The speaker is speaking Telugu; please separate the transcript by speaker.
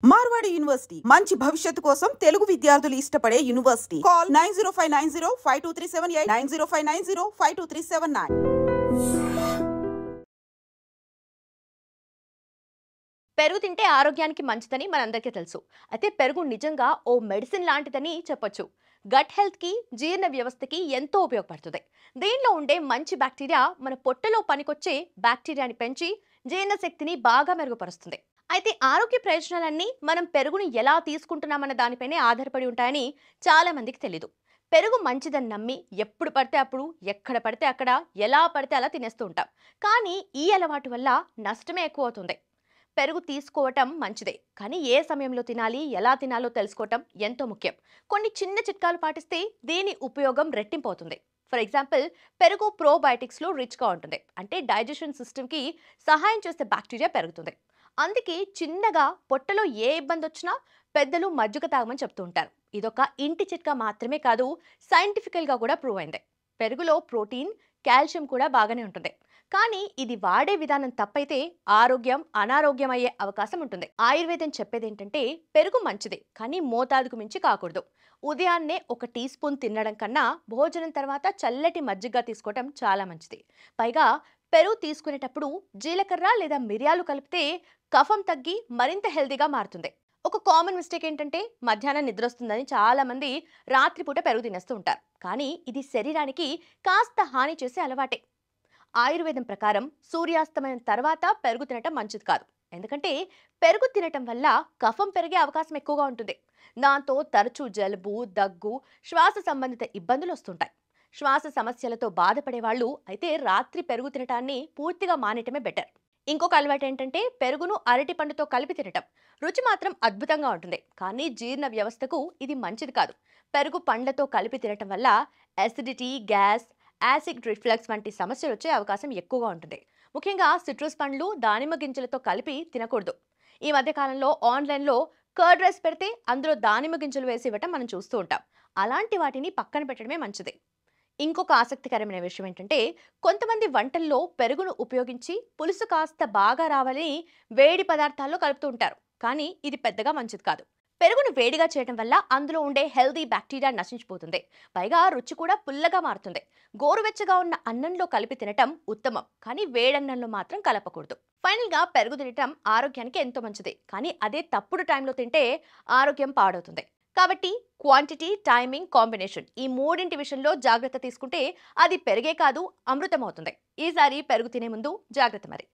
Speaker 1: మార్వాడి యూనివర్సిటీ మంచి భవిష్యత్తు కోసం తెలుగు విద్యార్థులు ఇష్టపడే యూనివర్సిటీ. కాల్ 9059052378 9059052379.
Speaker 2: పెరుగు తింటే ఆరోగ్యానికి మంచిదని మనందరికీ తెలుసు. అయితే పెరుగు నిజంగా ఓ మెడిసిన్ లాంటిదని చెప్పొచ్చు. గట్ హెల్త్కి, జీర్ణ వ్యవస్థకి ఎంతో ఉపయోగపడుతుంది. దీనిలో ఉండే మంచి బ్యాక్టీరియా మన పొట్టలో పనికొచ్చే బ్యాక్టీరియాని పెంచి జీర్ణశక్తిని బాగా మెరుగుపరుస్తుంది. అయితే ఆరోగ్య ప్రయోజనాలన్నీ మనం పెరుగుని ఎలా తీసుకుంటున్నామన్న దానిపైనే ఆధారపడి ఉంటాయని చాలా మందికి తెలీదు. పెరుగు మంచిదని నమ్మి ఎప్పుడు పడితే అప్పుడు, ఎక్కడ పడితే అక్కడ, ఎలా పడితే అలా తినేస్తూ ఉంటాం. కానీ ఈ అలవాటు వల్ల నష్టమే ఎక్కువ అవుతుంది. పెరుగు తీసుకోవటం మంచిదే, కానీ ఏ సమయంలో తినాలి, ఎలా తినాలో తెలుసుకోవటం ఎంతో ముఖ్యం. కొన్ని చిన్న చిట్కాలు పాటిస్తే దీని ఉపయోగం రెట్టింపు అవుతుంది. ఫర్ ఎగ్జాంపుల్, పెరుగు ప్రోబయోటిక్స్లో రిచ్గా ఉంటుంది. అంటే డైజెషన్ సిస్టమ్కి సహాయం చేసే బ్యాక్టీరియా పెరుగుతుంది. అందుకే చిన్నగా పొట్టలో ఏ ఇబ్బంది వచ్చినా పెద్దలు మజ్జిగ తాగమని చెప్తూ ఉంటారు. ఇదొక ఇంటి చిట్కా మాత్రమే కాదు, సైంటిఫికల్గా కూడా ప్రూవ్ అయింది. పెరుగులో ప్రోటీన్, కాల్షియం కూడా బాగానే ఉంటుంది. కానీ ఇది వాడే విధానం తప్పైతే ఆరోగ్యం అనారోగ్యం అయ్యే అవకాశం ఉంటుంది. ఆయుర్వేదం చెప్పేది ఏంటంటే పెరుగు మంచిదే, కానీ మోతాదుకు మించి కాకూడదు. ఉదయాన్నే ఒక టీ స్పూన్ తినడం కన్నా భోజనం తర్వాత చల్లటి మజ్జిగ తీసుకోవటం చాలా మంచిది. పైగా పెరుగు తీసుకునేటప్పుడు జీలకర్ర లేదా మిరియాలు కలిపితే కఫం తగ్గి మరింత హెల్తీగా మారుతుంది. ఒక కామన్ మిస్టేక్ ఏంటంటే మధ్యాహ్నం నిద్ర వస్తుందని చాలా మంది రాత్రిపూట పెరుగు తినేస్తూ ఉంటారు. కానీ ఇది శరీరానికి కాస్త హాని చేసే అలవాటే. ఆయుర్వేదం ప్రకారం సూర్యాస్తమయం తర్వాత పెరుగు తినటం మంచిది కాదు. ఎందుకంటే పెరుగు తినటం వల్ల కఫం పెరిగే అవకాశం ఎక్కువగా ఉంటుంది. దాంతో తరచూ జలుబు, దగ్గు, శ్వాస సంబంధిత ఇబ్బందులు వస్తుంటాయి. శ్వాస సమస్యలతో బాధపడే వాళ్ళు అయితే రాత్రి పెరుగు తినటాన్ని పూర్తిగా మానేయటమే బెటర్. ఇంకొక అలవాటు ఏంటంటే పెరుగును అరటి పండుతో కలిపి తినటం. రుచి మాత్రం అద్భుతంగా ఉంటుంది, కానీ జీర్ణ వ్యవస్థకు ఇది మంచిది కాదు. పెరుగు పండ్లతో కలిపి తినటం వల్ల అసిడిటీ, గ్యాస్, యాసిడ్ రిఫ్లక్స్ వంటి సమస్యలు వచ్చే అవకాశం ఎక్కువగా ఉంటుంది. ముఖ్యంగా సిట్రస్ పండ్లు, దానిమ్మ గింజలతో కలిపి తినకూడదు. ఈ మధ్య కాలంలో ఆన్లైన్లో కర్డ్ రైస్ పెడితే అందులో దానిమ్మ గింజలు వేసి ఇవ్వటం మనం చూస్తూ ఉంటాం. అలాంటి వాటిని పక్కన పెట్టడమే మంచిది. ఇంకొక ఆసక్తికరమైన విషయం ఏంటంటే కొంతమంది వంటల్లో పెరుగును ఉపయోగించి పులుసు కాస్త బాగా రావాలని వేడి పదార్థాల్లో కలుపుతూ ఉంటారు. కానీ ఇది పెద్దగా మంచిది కాదు. పెరుగును వేడిగా చేయడం వల్ల అందులో ఉండే హెల్తీ బ్యాక్టీరియా నశించిపోతుంది. పైగా రుచి కూడా పుల్లగా మారుతుంది. గోరువెచ్చగా ఉన్న అన్నంలో కలిపి తినటం ఉత్తమం, కానీ వేడన్నంలో మాత్రం కలపకూడదు. ఫైనల్ గా పెరుగు తినటం ఆరోగ్యానికి ఎంతో మంచిది, కానీ అదే తప్పుడు టైంలో తింటే ఆరోగ్యం పాడవుతుంది. కాబట్టి క్వాంటిటీ, టైమింగ్, కాంబినేషన్ ఈ మూడింటి విషయంలో జాగ్రత్త తీసుకుంటే అది పెరుగే కాదు, అమృతం అవుతుంది. ఈసారి పెరుగు తినే ముందు జాగ్రత్త మరి.